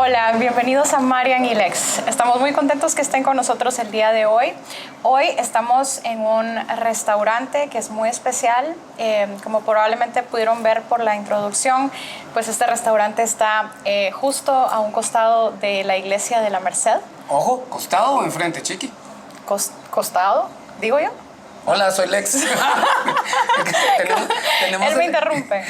Hola, bienvenidos a Marian y Lex. Estamos muy contentos que estén con nosotros el día de hoy. Hoy estamos en un restaurante que es muy especial. Como probablemente pudieron ver por la introducción, pues este restaurante está justo a un costado de la iglesia de la Merced. Ojo, ¿costado o enfrente, chiqui? ¿Costado? ¿Digo yo? Hola, soy Lex. Él me interrumpe.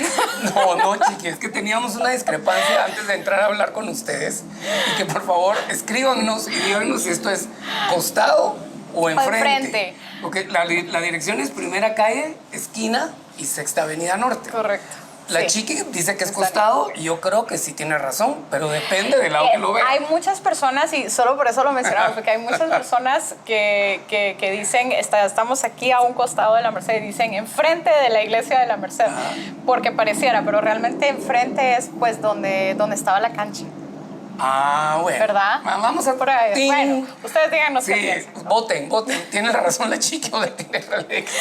No, chiqui, es que teníamos una discrepancia antes de entrar a hablar con ustedes. Y que por favor escríbanos y díganos si esto es costado o enfrente. Porque la dirección es Primera Calle, esquina y Sexta Avenida Norte. Correcto. La sí. chiqui dice que es costado y yo creo que sí tiene razón, pero depende del lado que lo vea. Hay muchas personas, y solo por eso lo mencionamos, porque hay muchas personas que dicen, estamos aquí a un costado de la Merced, y dicen enfrente de la iglesia de la Merced, porque pareciera, pero realmente enfrente es pues donde estaba la cancha. Ah, bueno. ¿Verdad? Vamos a... Por ahí. Bueno, ustedes díganos qué piensan. Sí, voten. Tiene razón la chiqui o tiene la Alex.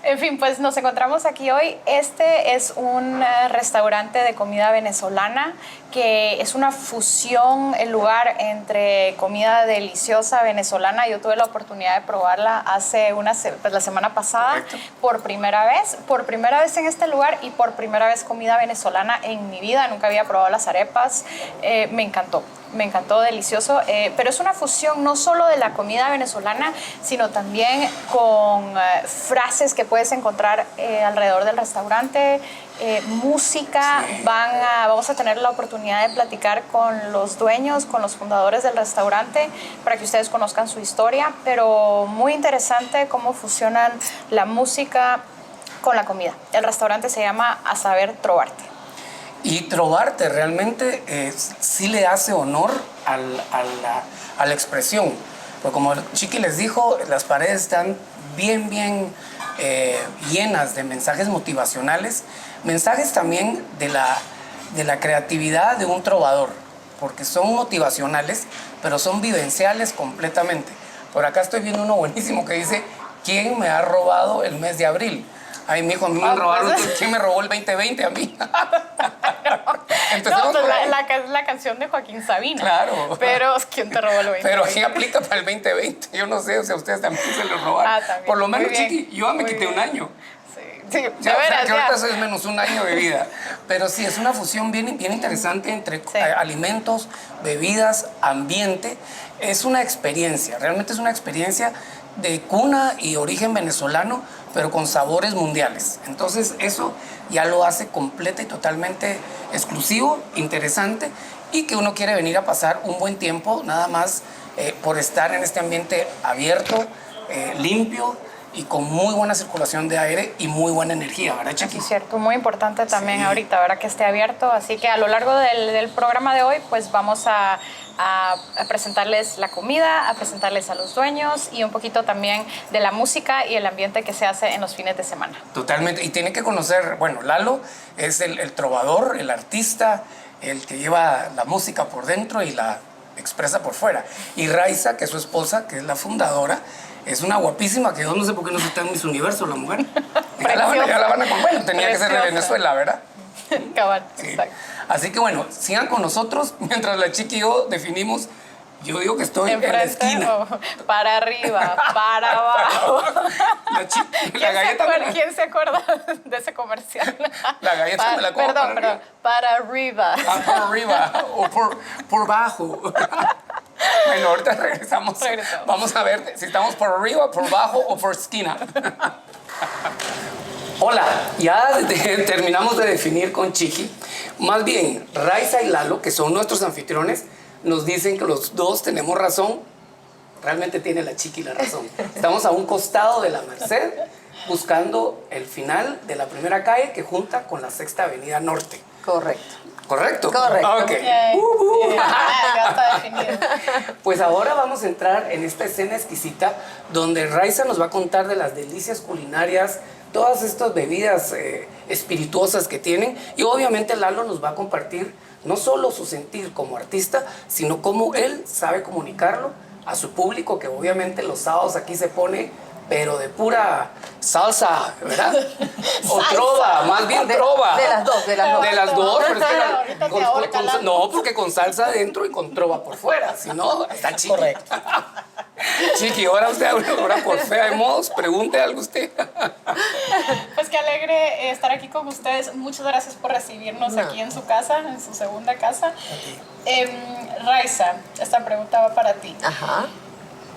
En fin, pues nos encontramos aquí hoy. Este es un restaurante de comida venezolana que es una fusión, el lugar entre comida deliciosa venezolana. Yo tuve la oportunidad de probarla hace la semana pasada. Correcto. Por primera vez en este lugar y por primera vez comida venezolana en mi vida. Nunca había probado las arepas. Me encantó, delicioso, pero es una fusión no solo de la comida venezolana, sino también con frases que puedes encontrar alrededor del restaurante, música. Sí. Vamos a tener la oportunidad de platicar con los dueños, con los fundadores del restaurante, para que ustedes conozcan su historia, pero muy interesante cómo fusionan la música con la comida. El restaurante se llama A Saber Trovarte. Y Trovarte realmente sí le hace honor a la expresión. Porque como Chiqui les dijo, las paredes están bien llenas de mensajes motivacionales, mensajes también de la creatividad de un trovador, porque son motivacionales, pero son vivenciales completamente. Por acá estoy viendo uno buenísimo que dice, ¿quién me ha robado el mes de abril? Ay, mijo, a mí me robaron. ¿Quién me robó el 2020? A mí. No, pues la canción de Joaquín Sabina. Claro. Pero ¿quién te robó el 2020? Pero aquí aplica para el 2020. Yo no sé, o sea, ustedes también se lo robaron. También. Por lo menos, Muy bien. Chiqui, yo me quité un año. Sí, Ya, o sea, que ahorita eso es menos un año de vida. Pero sí, es una fusión bien interesante entre alimentos, bebidas, ambiente. Es una experiencia, realmente es una experiencia de cuna y origen venezolano, pero con sabores mundiales. Entonces eso ya lo hace completa y totalmente exclusivo, interesante, y que uno quiere venir a pasar un buen tiempo, nada más por estar en este ambiente abierto, limpio, y con muy buena circulación de aire y muy buena energía, ¿verdad, Chiqui? Sí, cierto. Muy importante también Sí. ahorita, ¿verdad? Que esté abierto. Así que a lo largo del programa de hoy, pues vamos a presentarles la comida, a presentarles a los dueños y un poquito también de la música y el ambiente que se hace en los fines de semana. Totalmente. Y tienen que conocer, bueno, Lalo es el trovador, el artista, el que lleva la música por dentro y la expresa por fuera. Y Raiza, que es su esposa, que es la fundadora, es una guapísima que yo no sé por qué no está en Miss Universo, la mujer. Ya la van a comer. Bueno, tenía que ser de Venezuela, ¿verdad? Cabal, Sí. exacto. Así que bueno, sigan con nosotros mientras la Chiqui y yo definimos. Yo digo que estoy en la esquina. Para arriba, para abajo. ¿Quién se acuerda de ese comercial? La galleta me la como Perdón, para arriba. Por arriba o por bajo. Bueno, ahorita regresamos. Vamos a ver si estamos por arriba, por bajo o por esquina. Hola, ya terminamos de definir con Chiqui. Más bien, Raiza y Lalo, que son nuestros anfitriones, nos dicen que los dos tenemos razón. Realmente tiene la Chiqui la razón. Estamos a un costado de la Merced, buscando el final de la Primera Calle que junta con la Sexta Avenida Norte. Correcto. ¿Correcto? Correcto. Ok. Ya está definido. Pues ahora vamos a entrar en esta escena exquisita donde Raiza nos va a contar de las delicias culinarias, todas estas bebidas espirituosas que tienen, y obviamente Lalo nos va a compartir no solo su sentir como artista, sino cómo él sabe comunicarlo a su público, que obviamente los sábados aquí se pone pero de pura salsa, ¿verdad? O trova, más bien trova. De las dos. De las dos, pero es que Ahorita te ahorca la- no, porque con salsa adentro y con trova por fuera, si no, está chiqui. Correcto. Chiqui, ahora usted ahora por fea de modos, pregunte algo usted. Pues qué alegre estar aquí con ustedes. Muchas gracias por recibirnos No. aquí en su casa, en su segunda casa. Raiza, esta pregunta va para ti. Ajá.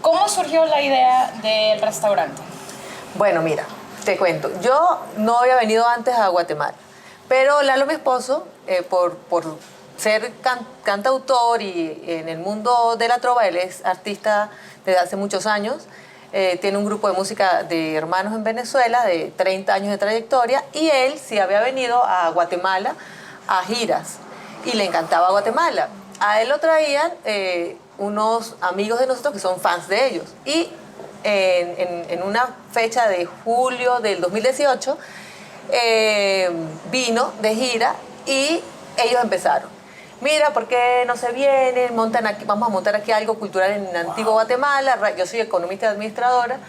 ¿Cómo surgió la idea del restaurante? Bueno, mira, te cuento. Yo no había venido antes a Guatemala, pero Lalo, mi esposo, por ser cantautor y en el mundo de la trova, él es artista desde hace muchos años, tiene un grupo de música de hermanos en Venezuela de 30 años de trayectoria, y él sí había venido a Guatemala a giras y le encantaba Guatemala. A él lo traían unos amigos de nosotros que son fans de ellos, y en una fecha de julio del 2018 vino de gira y ellos empezaron. Mira, ¿por qué no se vienen? Montan aquí, vamos a montar aquí algo cultural en Antigua Guatemala. Yo soy economista y administradora.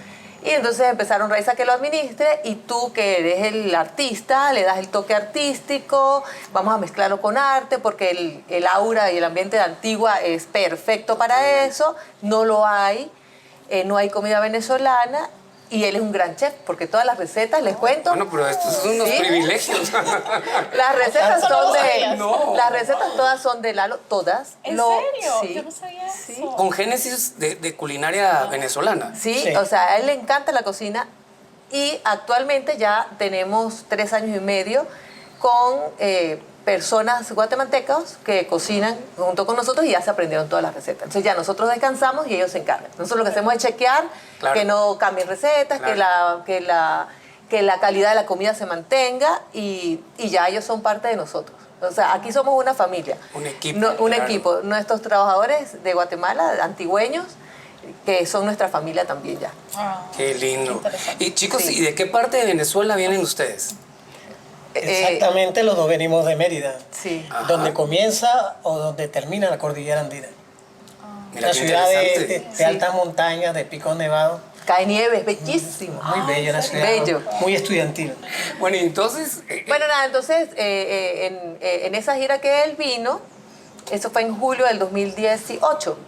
Y entonces empezaron, Raiza, que lo administre, y tú, que eres el artista, le das el toque artístico, vamos a mezclarlo con arte, porque el aura y el ambiente de Antigua es perfecto para eso. No lo hay, no hay comida venezolana, y él es un gran chef, porque todas las recetas, les cuento. Bueno, pero estos son unos ¿sí? privilegios. Las recetas Eso no son lo de... sabías. No. Las recetas todas son de Lalo, todas. ¿En serio? Sí. Yo no sabía Sí. eso. Con génesis de culinaria venezolana. Sí, Sí. o sea, a él le encanta la cocina, y actualmente ya tenemos 3 años y medio con personas guatemaltecas que cocinan junto con nosotros, y ya se aprendieron todas las recetas. Entonces ya nosotros descansamos y ellos se encargan. Nosotros lo que hacemos es chequear Claro. que no cambien recetas, Claro. que la calidad de la comida se mantenga, y ya ellos son parte de nosotros. O sea, aquí somos una familia. Un equipo, Un claro. equipo. Nuestros trabajadores de Guatemala, antigüeños, que son nuestra familia también ya. Ah, Qué lindo. interesante. Y chicos, Sí. ¿y de qué parte de Venezuela vienen ustedes? Exactamente, los dos venimos de Mérida, Sí. Ajá. donde comienza o donde termina la cordillera andina. Mira Una qué ciudad de interesante. Sí. altas montañas, de pico nevado, Cae nieve, es bellísimo. muy bella la ciudad, Bello. muy estudiantil. Bueno, y entonces... Bueno, nada, entonces en esa gira que él vino, eso fue en julio del 2018,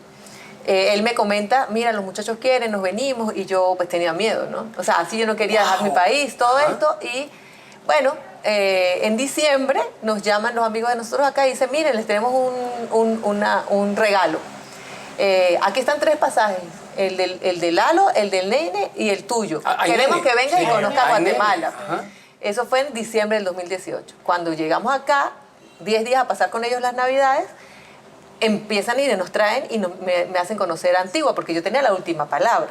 él me comenta, mira, los muchachos quieren, nos venimos, y yo pues tenía miedo, ¿no? O sea, así yo no quería dejar Wow. mi país, todo Ajá. esto, y bueno, en diciembre nos llaman los amigos de nosotros acá y dicen, miren, les tenemos un regalo. Aquí están 3 pasajes, el del Lalo, el del Nene y el tuyo. Ah, hay Queremos nene. que vengas y Sí. conozcas Hay nene. Guatemala. Ajá. Eso fue en diciembre del 2018. Cuando llegamos acá, 10 días a pasar con ellos las Navidades, empiezan y nos traen y me hacen conocer Antigua, porque yo tenía la última palabra.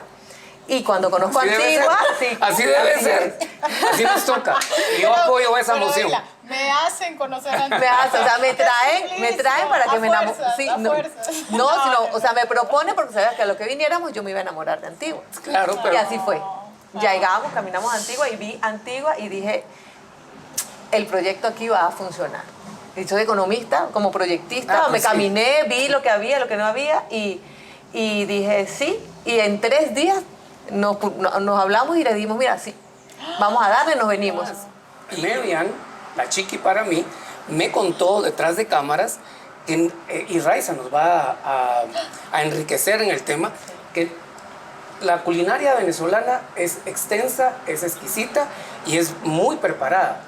Y cuando conozco Así debe Antigua, ser. sí, Así debe así ser. es. Así nos toca. Y yo apoyo esa Pero moción. dila, me hacen conocer a Me hace, o sea, me traen para que me enamore. Sí, a no, fuerzas. no, sino, o sea, me propone porque sabía que a lo que viniéramos yo me iba a enamorar de Antigua. Claro, pero... Y así fue. Llegamos, caminamos a Antigua y vi Antigua y dije, el proyecto aquí va a funcionar. Y soy economista, como proyectista, Ah, pues me sí. caminé, vi lo que había, lo que no había, y dije sí. Y en 3 días nos hablamos y le dijimos, mira, sí, vamos a darle, nos venimos. Y Marian, la chiqui para mí, me contó detrás de cámaras, que, y Raiza nos va a enriquecer en el tema, que la culinaria venezolana es extensa, es exquisita y es muy preparada.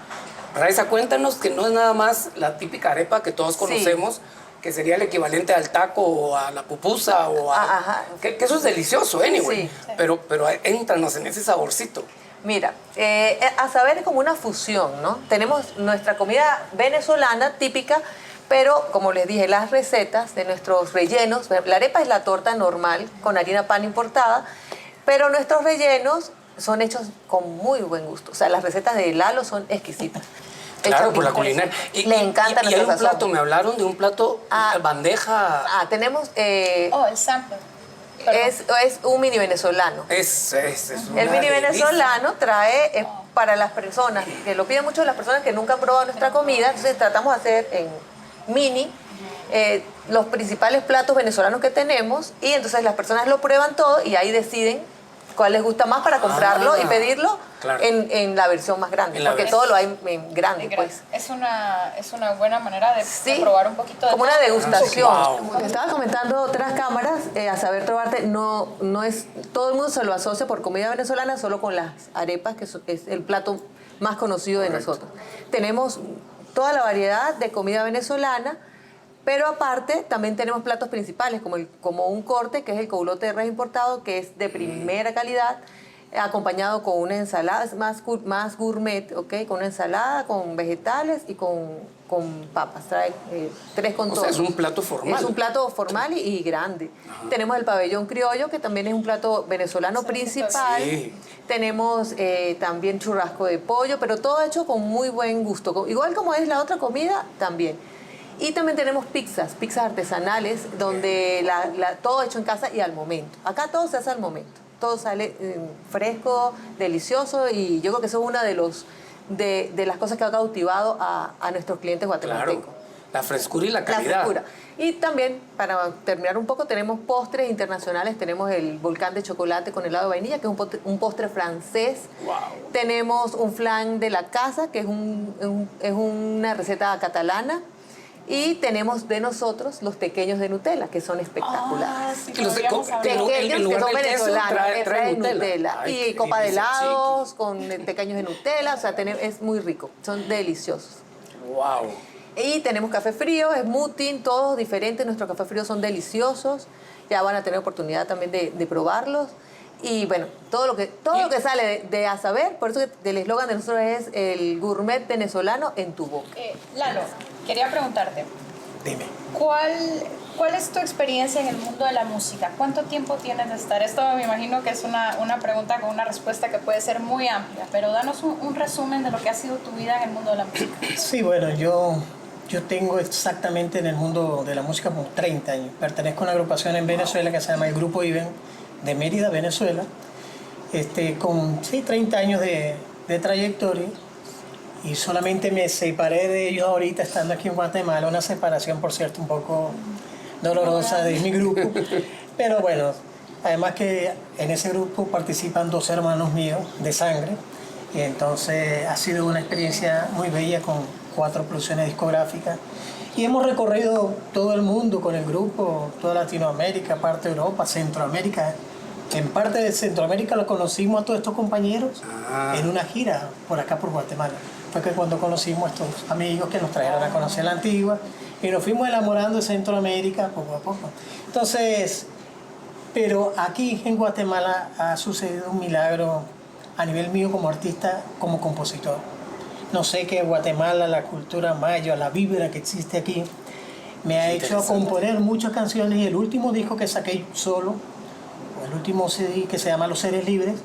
Raiza, cuéntanos que no es nada más la típica arepa que todos Sí. conocemos, que sería el equivalente al taco o a la pupusa o a... Ajá. Que eso es delicioso, anyway. Sí. Pero éntranos en ese saborcito. Mira, a saber es como una fusión, ¿no? Tenemos nuestra comida venezolana típica, pero como les dije, las recetas de nuestros rellenos, la arepa es la torta normal con harina pan importada, pero nuestros rellenos son hechos con muy buen gusto. O sea, las recetas de Lalo son exquisitas. Claro, Hechas por la con- culinaria. Le encanta y hay nuestra un plato, sazón. me hablaron de un plato, Ah. bandeja. Tenemos, Oh, el sample. Perdón. es un mini venezolano. Es una El mini delicia. venezolano trae para las personas, que lo piden mucho las personas que nunca han probado nuestra comida, entonces tratamos de hacer en mini los principales platos venezolanos que tenemos, y entonces las personas lo prueban todo y ahí deciden cuál les gusta más para comprarlo y pedirlo claro. en la versión más grande, En la porque versión- todo lo hay en grande, pues. Es una buena manera de Sí, probar un poquito de como una todo. degustación. Wow. Como te estaba comentando, otras cámaras, a saber trovarte, no es, todo el mundo se lo asocia por comida venezolana solo con las arepas, que es el plato más conocido de nosotros. Tenemos toda la variedad de comida venezolana, pero aparte también tenemos platos principales como un corte, que es el coulote de res importado, que es de primera calidad, acompañado con una ensalada, es más gourmet, ¿ok? Con una ensalada, con vegetales y con papas. Trae 3 con O todo. sea, es un plato formal. Es un plato formal y grande. Tenemos el pabellón criollo, que también es un plato venezolano principal. Sí. Tenemos también churrasco de pollo, pero todo hecho con muy buen gusto. Igual como es la otra comida, también. Y también tenemos pizzas artesanales, donde todo hecho en casa y al momento. Acá todo se hace al momento. Todo sale fresco, delicioso, y yo creo que eso es una de las cosas que ha cautivado a nuestros clientes guatemaltecos. Claro. La frescura y la La calidad. frescura. Y también, para terminar un poco, tenemos postres internacionales. Tenemos el volcán de chocolate con helado de vainilla, que es un postre francés. Wow. Tenemos un flan de la casa, que es una receta catalana. Y tenemos de nosotros los tequeños de Nutella, que son espectaculares. Sí, Que los de podríamos co- hablar. en Pequeños lugar que son del queso, venezolanos, trae Nutella. Ay, y qué copa de delicia, helados con pequeños de Nutella, o sea, es muy rico, son deliciosos. Wow. Y tenemos café frío, smoothie, todos diferentes, nuestros cafés fríos son deliciosos, ya van a tener oportunidad también de probarlos. Y bueno, todo lo que sale de a saber, por eso que el eslogan de nosotros es el gourmet venezolano en tu boca. Lalo, quería preguntarte, Dime. ¿cuál es tu experiencia en el mundo de la música? ¿Cuánto tiempo tienes de estar? Esto me imagino que es una pregunta con una respuesta que puede ser muy amplia, pero danos un resumen de lo que ha sido tu vida en el mundo de la música. Sí, bueno, yo tengo exactamente en el mundo de la música como 30 años. Pertenezco a una agrupación en Venezuela que se llama el Grupo IBEN de Mérida, Venezuela, con 30 años de trayectoria, y solamente me separé de ellos ahorita estando aquí en Guatemala, una separación, por cierto, un poco dolorosa de mi grupo, pero bueno, además que en ese grupo participan 2 hermanos míos de sangre, y entonces ha sido una experiencia muy bella con 4 producciones discográficas, y hemos recorrido todo el mundo con el grupo, toda Latinoamérica, parte de Europa, Centroamérica. En parte de Centroamérica lo conocimos a todos estos compañeros en una gira por acá por Guatemala. Fue que cuando conocimos a estos amigos que nos trajeron a conocer la Antigua, y nos fuimos enamorando de Centroamérica poco a poco. Entonces, pero aquí en Guatemala ha sucedido un milagro a nivel mío como artista, como compositor. No sé, que Guatemala, la cultura maya, la vibra que existe aquí, me ha hecho componer muchas canciones, y el último disco que saqué solo, el último CD, que se llama Los Seres Libres,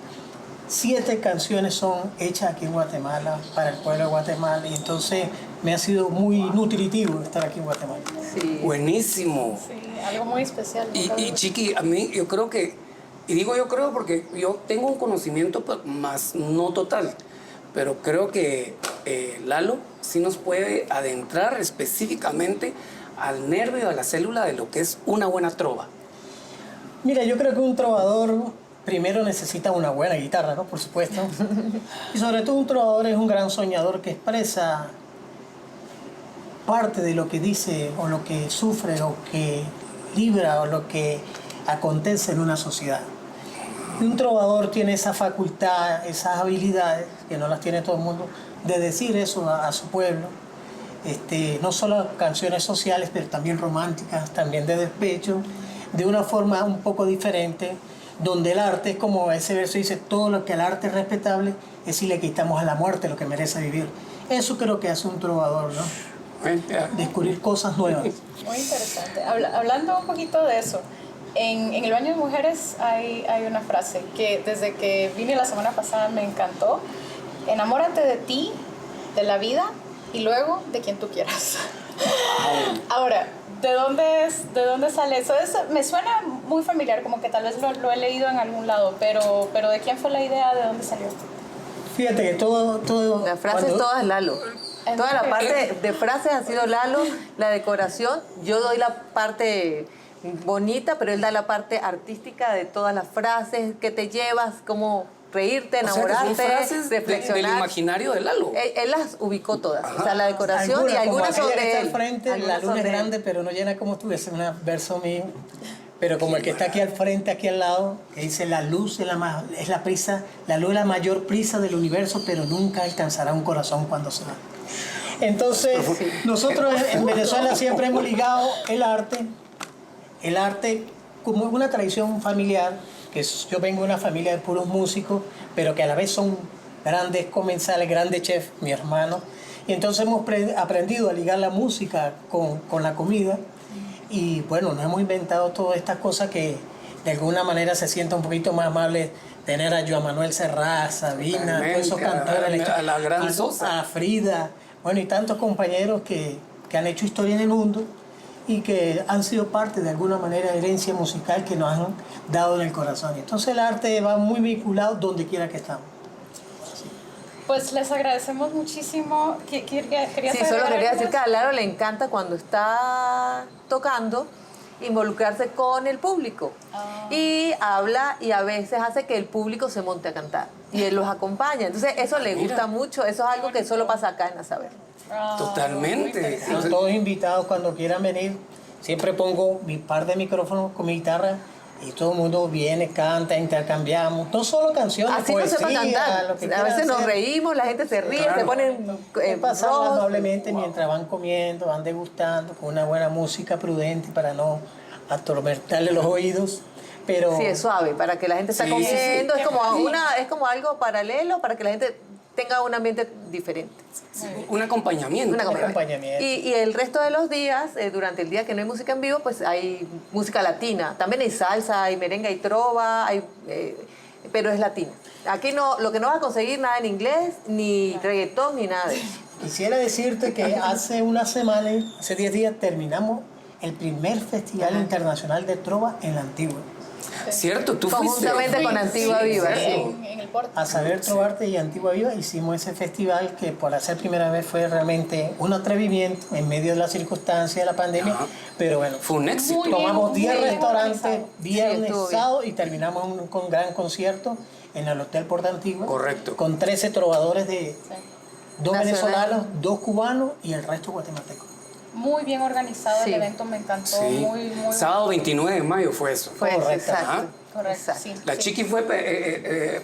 7 canciones son hechas aquí en Guatemala, para el pueblo de Guatemala, y entonces me ha sido muy nutritivo estar aquí en Guatemala. Sí. Buenísimo. Sí, algo muy especial. Y Chiqui, a mí yo creo que, y digo yo creo porque yo tengo un conocimiento más no total, pero creo que Lalo sí nos puede adentrar específicamente al nervio, a la célula de lo que es una buena trova. Mira, yo creo que un trovador primero necesita una buena guitarra, ¿no? Por supuesto. Y sobre todo un trovador es un gran soñador que expresa parte de lo que dice, o lo que sufre, o que libra, o lo que acontece en una sociedad. Y un trovador tiene esa facultad, esas habilidades, que no las tiene todo el mundo, de decir eso a su pueblo. No solo canciones sociales, pero también románticas, también de despecho, de una forma un poco diferente, donde el arte es como ese verso dice: todo lo que al arte es respetable es si le quitamos a la muerte lo que merece vivir. Eso creo que hace un trovador, ¿no? Descubrir cosas nuevas. Muy interesante. Hablando un poquito de eso, en el baño de mujeres hay una frase que desde que vine la semana pasada me encantó: enamórate de ti, de la vida, y luego de quien tú quieras. Ahora, ¿de dónde sale eso? Me suena muy familiar, como que tal vez lo he leído en algún lado, pero ¿de quién fue la idea? ¿De dónde salió? Fíjate que todo Las frases cuando- todas Lalo. Toda la parte de frases ha sido Lalo, la decoración. Yo doy la parte bonita, pero él da la parte artística de todas las frases que te llevas, como reírte, O sea, que son enamorarte, frases reflexionar. del imaginario de Lalo. Él las ubicó todas, o sea, la decoración y algunas son como aquella que de está él. al frente, algunas la son luna es de él. grande, pero no llena como tú, ese es un verso mío. Pero como el que está aquí al frente, aquí al lado, que dice la luz es la prisa, la luz es la mayor prisa del universo, pero nunca alcanzará un corazón cuando se va. Entonces, nosotros en Venezuela siempre hemos ligado el arte como una tradición familiar, yo vengo de una familia de puros músicos, pero que a la vez son grandes comensales, grandes chefs, mi hermano. Y entonces hemos aprendido a ligar la música con la comida. Y bueno, nos hemos inventado todas estas cosas que de alguna manera se sienta un poquito más amable tener a Joan Manuel Serrat, Sabina, todos esos cantores, a la gran Sosa. a Frida, bueno, y tantos compañeros que han hecho historia en el mundo y que han sido parte de alguna manera de herencia musical que nos han dado en el corazón. Entonces el arte va muy vinculado donde quiera que estamos. Pues les agradecemos muchísimo. ¿Querías Sí, solo agregar quería algo decir que más? a Laro le encanta cuando está tocando involucrarse con el público y habla y a veces hace que el público se monte a cantar y él los acompaña. Entonces eso le gusta mucho, eso es algo que solo pasa acá en Asaber. Totalmente. muy interesante. A todos invitados cuando quieran venir, siempre pongo mi par de micrófonos con mi guitarra y todo el mundo viene, canta, intercambiamos, no solo canciones, Así no se va a poesía, cantar. lo que A quieran veces nos hacer. reímos, la gente se ríe, Claro. se ponen Pasarla rojos. amablemente mientras van comiendo, van degustando, con una buena música prudente para no atormentarle los oídos. Pero Sí, es suave, para que la gente está Sí, comiendo. sí, sí. Es como algo paralelo para que la gente tenga un ambiente diferente. Un acompañamiento. Una acompañamiento. Y el resto de los días, durante el día que no hay música en vivo, pues hay música latina. También hay salsa, hay merengue, hay trova, pero es latina. Aquí no, lo que no vas a conseguir nada en inglés, ni reggaetón, ni nada de eso. quisiera decirte que hace una semana, hace 10 días, terminamos el primer Festival Internacional de Trova en la Antigua. Cierto, tú fuiste. Conjuntamente con Antigua Viva, sí. En el porte. A Saber Trovarte y Antigua Viva hicimos ese festival que por hacer primera vez fue realmente un atrevimiento en medio de las circunstancias de la pandemia, Ajá. pero bueno, Fue un éxito. Muy bien, tomamos 10 muy bien restaurantes, organizado. viernes, Sí, estuvo bien. sábado y terminamos con gran concierto en el Hotel Porta Antigua. Correcto. Con 13 trovadores de dos Nacionales. venezolanos, 2 cubanos y el resto guatemaltecos. Muy bien organizado Sí. el evento, me encantó. Sí. Muy Sábado 29 de mayo fue eso. Fue eso, Correcto. exacto. Ajá. correcto. Exacto. Sí, La sí. Chiqui fue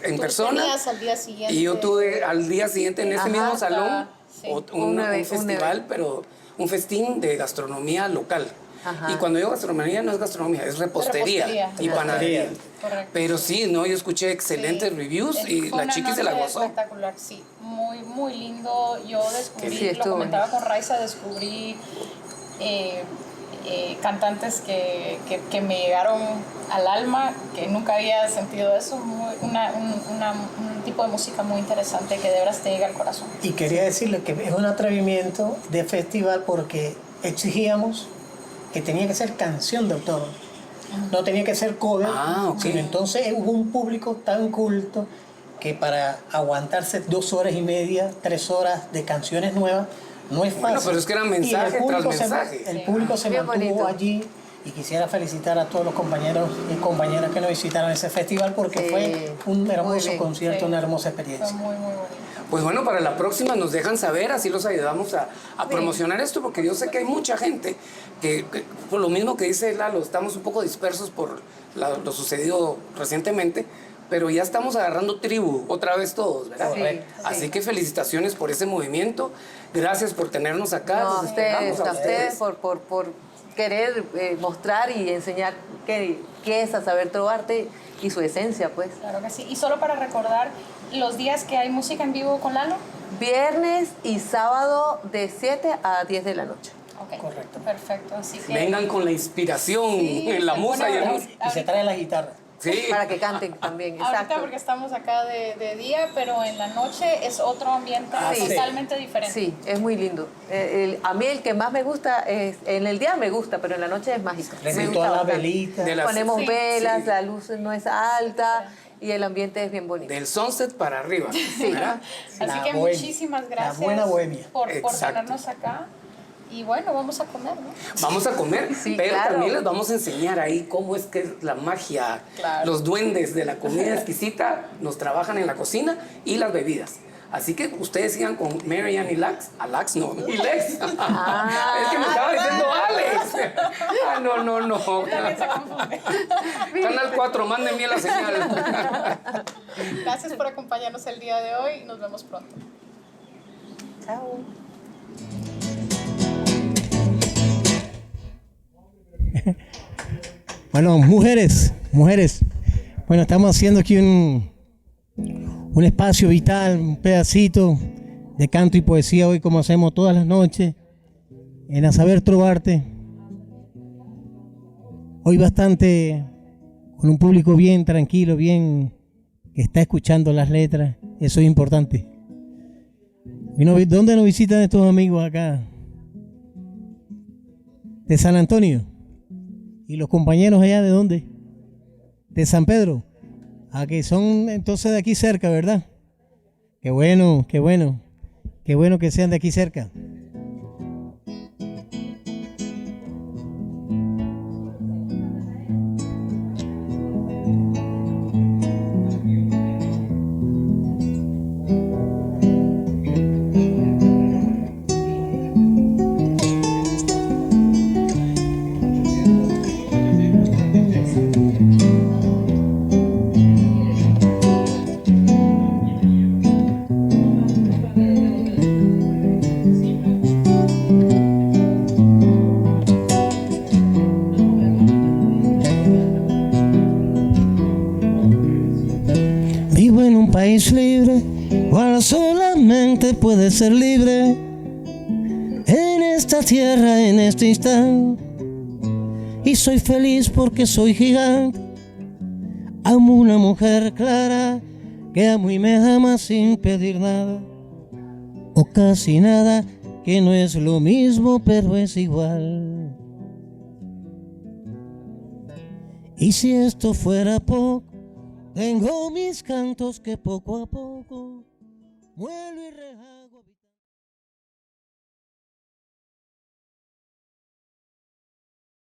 en Tú persona tenías al día siguiente. y yo tuve al día siguiente en ese Ajá. mismo salón Sí. un festival, pero un festín de gastronomía local. Ajá. Y cuando digo gastronomía no es gastronomía, es repostería, Repostería. y panadería. Correcto. Pero sí, no, yo escuché excelentes Sí. reviews Fue y la una Chiqui se la noche gozó. espectacular, sí. Muy lindo. Yo descubrí, Sí, lo estuvo comentaba con Raiza, descubrí cantantes que me llegaron al alma, que nunca había sentido eso. Un tipo de música muy interesante que de veras te llega al corazón. Y quería decirle que es un atrevimiento de festival porque exigíamos que tenía que ser canción de autor. No tenía que ser cover, Ah, ok. sino entonces hubo un público tan culto que para aguantarse 2 horas y media, 3 horas de canciones nuevas, no es fácil. Bueno, pero es que era mensaje Y el público tras mensaje. El público se Bien mantuvo bonito. allí y quisiera felicitar a todos los compañeros y compañeras que nos visitaron ese festival porque Sí, fue un muy hermoso bien. concierto, Sí. una hermosa Fue experiencia. muy bonito. Pues bueno, para la próxima nos dejan saber, así los ayudamos a Sí. promocionar esto, porque yo sé que hay mucha gente que, por lo mismo que dice Lalo, estamos un poco dispersos por lo sucedido recientemente, pero ya estamos agarrando tribu otra vez todos, ¿verdad? Sí, Correcto. Así sí. que felicitaciones por ese movimiento, gracias por tenernos acá. No, a los esperamos ustedes, a ustedes por querer mostrar y enseñar qué es a saber trovarte y su esencia, pues. Claro que sí. Y solo para recordar los días que hay música en vivo con Lalo. Viernes y sábado de 7 a 10 de la noche. Ok, Correcto. Perfecto. Así que Vengan con la inspiración, Sí, en la se musa y pone el a- músico. Y se trae la guitarra. Sí. Para que canten también, ahorita exacto. porque estamos acá de día, pero en la noche es otro ambiente sí. totalmente diferente. Sí, es muy lindo. A mí el que más me gusta es, en el día me gusta, pero en la noche es mágico. Le Me todas gusta las bastante. velitas. De las- Ponemos Sí, velas, sí. la luz no es alta y el ambiente es bien bonito. Del sunset para arriba. ¿verdad? Así La que bohemia. muchísimas La gracias buena bohemia. por Exacto. tenernos acá. Y bueno, vamos a comer, ¿no? Vamos a comer, Sí, pero claro. también les vamos a enseñar ahí cómo es que es la magia, Claro. los duendes de la comida exquisita nos trabajan en la cocina y las bebidas. Así que ustedes sigan con Marianne y Lex. Lex no, y Lex. Es que me estaba diciendo Alex. Ah, no. También se confunde. Canal 4, mándenme la señal. Gracias por acompañarnos el día de hoy. Nos vemos pronto. Chao. Bueno, mujeres. Bueno, estamos haciendo aquí un espacio vital, un pedacito de canto y poesía hoy, como hacemos todas las noches en A Saber Trovarte. Hoy bastante con un público bien tranquilo, bien que está escuchando las letras. Eso es importante. ¿Dónde nos visitan estos amigos acá? ¿De San Antonio? ¿Y los compañeros allá de dónde? ¿De San Pedro? Ah, que son entonces de aquí cerca, ¿verdad? Qué bueno que sean de aquí cerca. Vivo en un país libre, cual solamente puede ser libre en esta tierra, en este instante. Y soy feliz porque soy gigante. Amo una mujer clara que amo y me ama sin pedir nada, o casi nada, que no es lo mismo pero es igual. Y si esto fuera poco, tengo mis cantos que poco a poco vuelvo y rehago.